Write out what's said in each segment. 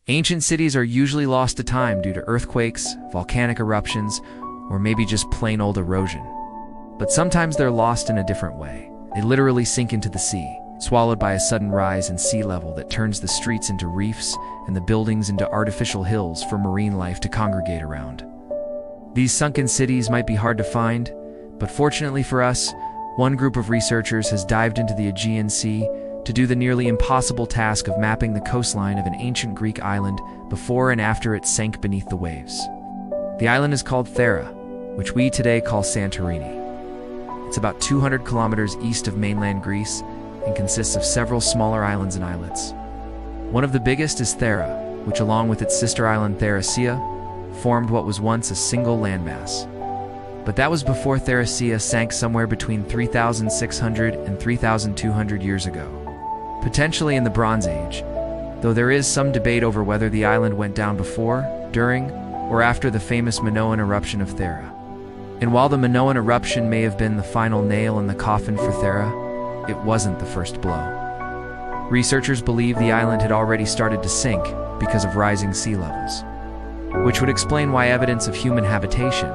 Ancient cities are usually lost to time due to earthquakes, volcanic eruptions, or maybe just plain old erosion. But sometimes they're lost in a different way. They literally sink into the sea, swallowed by a sudden rise in sea level that turns the streets into reefs and the buildings into artificial hills for marine life to congregate around. These sunken cities might be hard to find, but fortunately for us, one group of researchers has dived into the Aegean Sea to do the nearly impossible task of mapping the coastline of an ancient Greek island before and after it sank beneath the waves. The island is called Thera, which we today call Santorini. It's about 200 kilometers east of mainland Greece and consists of several smaller islands and islets. One of the biggest is Thera, which along with its sister island Thera, formed what was once a single landmass. But that was before Thera sank somewhere between 3,600 and 3,200 years ago, potentially in the Bronze Age, though there is some debate over whether the island went down before, during, or after the famous Minoan eruption of Thera. And while the Minoan eruption may have been the final nail in the coffin for Thera, it wasn't the first blow. Researchers believe the island had already started to sink because of rising sea levels, which would explain why evidence of human habitation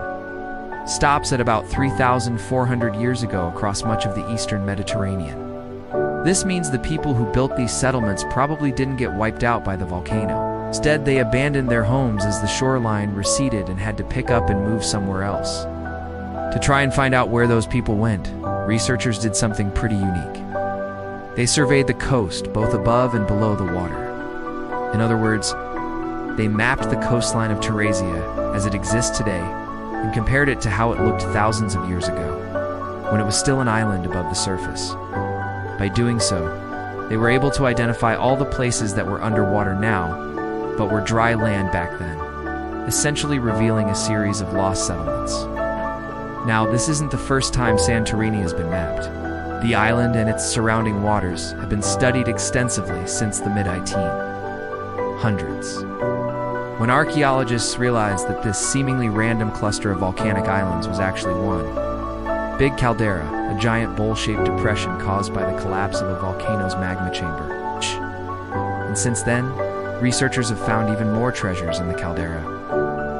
stops at about 3,400 years ago across much of the eastern Mediterranean. This means the people who built these settlements probably didn't get wiped out by the volcano. Instead, they abandoned their homes as the shoreline receded and had to pick up and move somewhere else. To try and find out where those people went, researchers did something pretty unique. They surveyed the coast, both above and below the water. In other words, they mapped the coastline of Thera as it exists today and compared it to how it looked thousands of years ago, when it was still an island above the surface. By doing so, they were able to identify all the places that were underwater now, but were dry land back then, essentially revealing a series of lost settlements. Now, this isn't the first time Santorini has been mapped. The island and its surrounding waters have been studied extensively since the mid-1800s. When archaeologists realized that this seemingly random cluster of volcanic islands was actually one big caldera, a giant bowl-shaped depression caused by the collapse of a volcano's magma chamber. And since then, researchers have found even more treasures in the caldera,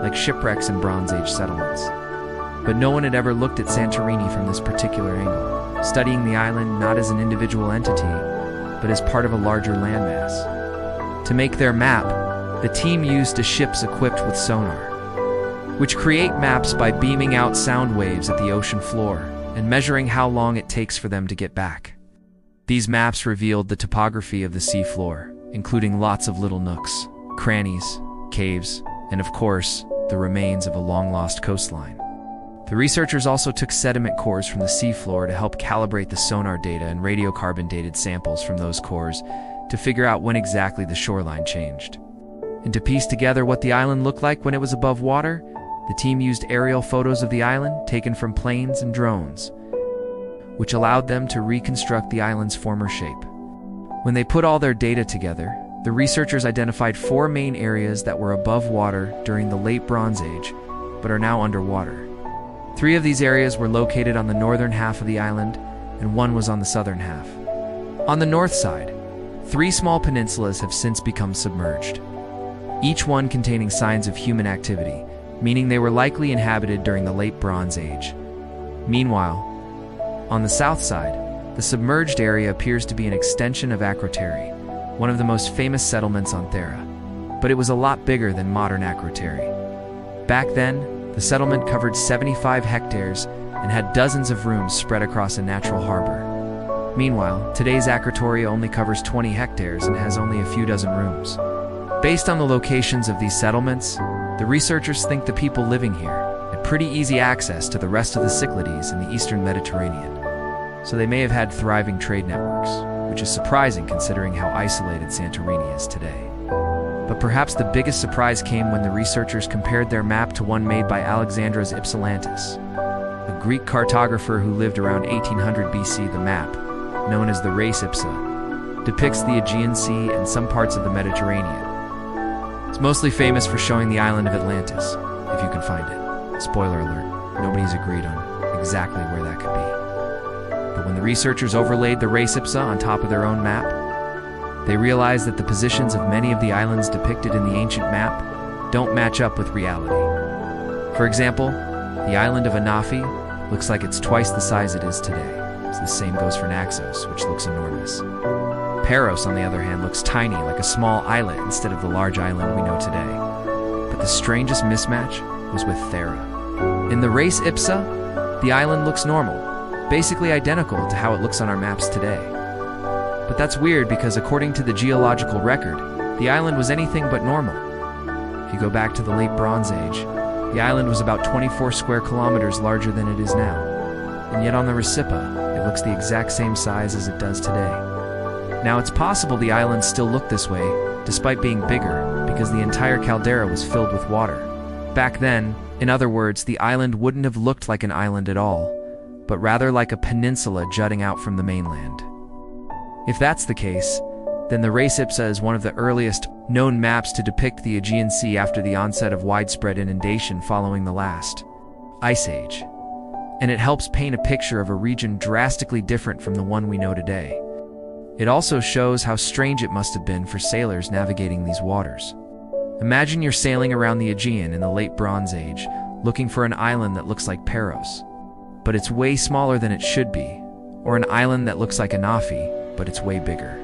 like shipwrecks and Bronze Age settlements. But no one had ever looked at Santorini from this particular angle, studying the island not as an individual entity, but as part of a larger landmass. To make their map, the team used ships equipped with sonar, which create maps by beaming out sound waves at the ocean floor and measuring how long it takes for them to get back. These maps revealed the topography of the seafloor, including lots of little nooks, crannies, caves, and of course, the remains of a long-lost coastline. The researchers also took sediment cores from the seafloor to help calibrate the sonar data and radiocarbon-dated samples from those cores to figure out when exactly the shoreline changed. And to piece together what the island looked like when it was above water, the team used aerial photos of the island taken from planes and drones, which allowed them to reconstruct the island's former shape. When they put all their data together, the researchers identified 4 main areas that were above water during the late Bronze Age, but are now underwater. 3 of these areas were located on the northern half of the island, and 1 was on the southern half. On the north side, 3 small peninsulas have since become submerged, each one containing signs of human activity, meaning they were likely inhabited during the late Bronze Age. Meanwhile, on the south side, the submerged area appears to be an extension of Akrotiri, one of the most famous settlements on Thera, but it was a lot bigger than modern Akrotiri. Back then, the settlement covered 75 hectares and had dozens of rooms spread across a natural harbor. Meanwhile, today's Akrotiri only covers 20 hectares and has only a few dozen rooms. Based on the locations of these settlements, the researchers think the people living here had pretty easy access to the rest of the Cyclades in the eastern Mediterranean, so they may have had thriving trade networks, which is surprising considering how isolated Santorini is today. But perhaps the biggest surprise came when the researchers compared their map to one made by Alexandros Ypsilantis, a Greek cartographer who lived around 1800 BC. The map, known as the Race Ipsa, depicts the Aegean Sea and some parts of the Mediterranean. It's mostly famous for showing the island of Atlantis, if you can find it. Spoiler alert, nobody's agreed on exactly where that could be. But when the researchers overlaid the Race Ipsa on top of their own map, They realized that the positions of many of the islands depicted in the ancient map don't match up with reality. For example, the island of Anafi looks like it's twice the size it is today. So the same goes for Naxos, which looks enormous. Paros, on the other hand, looks tiny, like a small islet instead of the large island we know today. But the strangest mismatch was with Thera. In the res ipsa, the island looks normal, basically identical to how it looks on our maps today. But that's weird because according to the geological record, the island was anything but normal. If you go back to the late Bronze Age, the island was about 24 square kilometers larger than it is now. And yet on the Recipa, it looks the exact same size as it does today. Now it's possible the islands still look this way, despite being bigger, because the entire caldera was filled with water. Back then, in other words, the island wouldn't have looked like an island at all, but rather like a peninsula jutting out from the mainland. If that's the case, then the res ipsa is one of the earliest known maps to depict the Aegean Sea after the onset of widespread inundation following the last ice age. And it helps paint a picture of a region drastically different from the one we know today. It also shows how strange it must have been for sailors navigating these waters. Imagine you're sailing around the Aegean in the late Bronze Age, looking for an island that looks like Paros, but it's way smaller than it should be, or an island that looks like Anafi, but it's way bigger.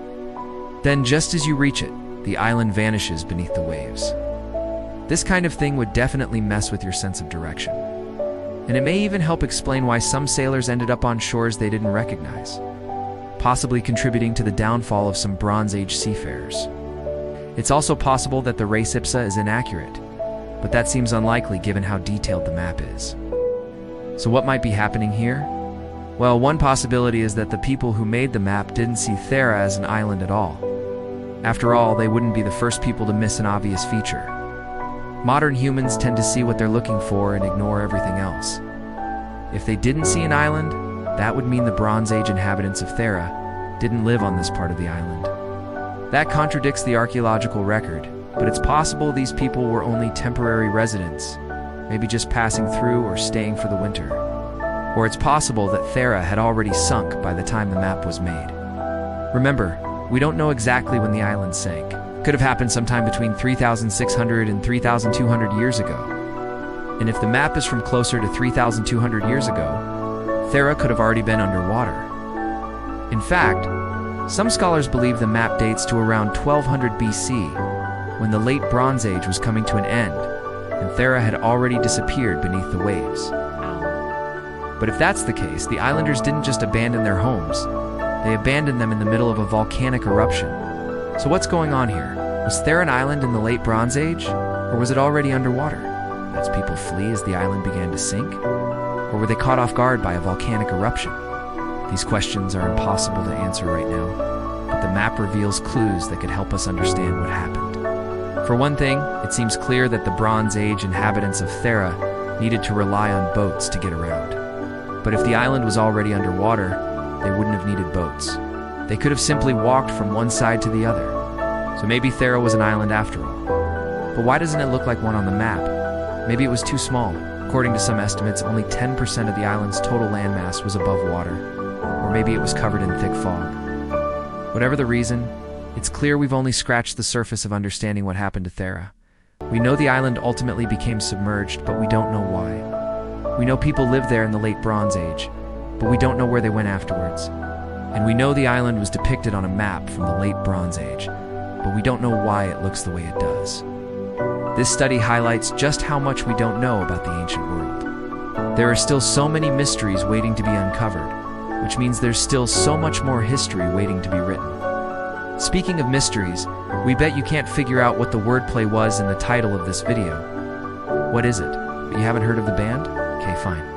Then just as you reach it, the island vanishes beneath the waves. This kind of thing would definitely mess with your sense of direction. And it may even help explain why some sailors ended up on shores they didn't recognize, possibly contributing to the downfall of some Bronze Age seafarers. It's also possible that the res ipsa is inaccurate, but that seems unlikely given how detailed the map is. So what might be happening here? Well, one possibility is that the people who made the map didn't see Thera as an island at all. After all, they wouldn't be the first people to miss an obvious feature. Modern humans tend to see what they're looking for and ignore everything else. If they didn't see an island, that would mean the Bronze Age inhabitants of Thera didn't live on this part of the island. That contradicts the archaeological record, but it's possible these people were only temporary residents, maybe just passing through or staying for the winter. Or it's possible that Thera had already sunk by the time the map was made. Remember, we don't know exactly when the island sank. Could have happened sometime between 3,600 and 3,200 years ago. And if the map is from closer to 3,200 years ago, Thera could have already been underwater. In fact, some scholars believe the map dates to around 1200 BC, when the late Bronze Age was coming to an end, and Thera had already disappeared beneath the waves. But if that's the case, the islanders didn't just abandon their homes, they abandoned them in the middle of a volcanic eruption. So what's going on here? Was Thera an island in the late Bronze Age, or was it already underwater? Did people flee as the island began to sink? Or were they caught off guard by a volcanic eruption? These questions are impossible to answer right now, but the map reveals clues that could help us understand what happened. For one thing, it seems clear that the Bronze Age inhabitants of Thera needed to rely on boats to get around. But if the island was already underwater, they wouldn't have needed boats. They could have simply walked from one side to the other. So maybe Thera was an island after all. But why doesn't it look like one on the map? Maybe it was too small. According to some estimates, only 10% of the island's total landmass was above water. Or maybe it was covered in thick fog. Whatever the reason, it's clear we've only scratched the surface of understanding what happened to Thera. We know the island ultimately became submerged, but we don't know why. We know people lived there in the late Bronze Age, but we don't know where they went afterwards. And we know the island was depicted on a map from the late Bronze Age, but we don't know why it looks the way it does. This study highlights just how much we don't know about the ancient world. There are still so many mysteries waiting to be uncovered, which means there's still so much more history waiting to be written. Speaking of mysteries, we bet you can't figure out what the wordplay was in the title of this video. What is it? You haven't heard of the band? Okay, fine.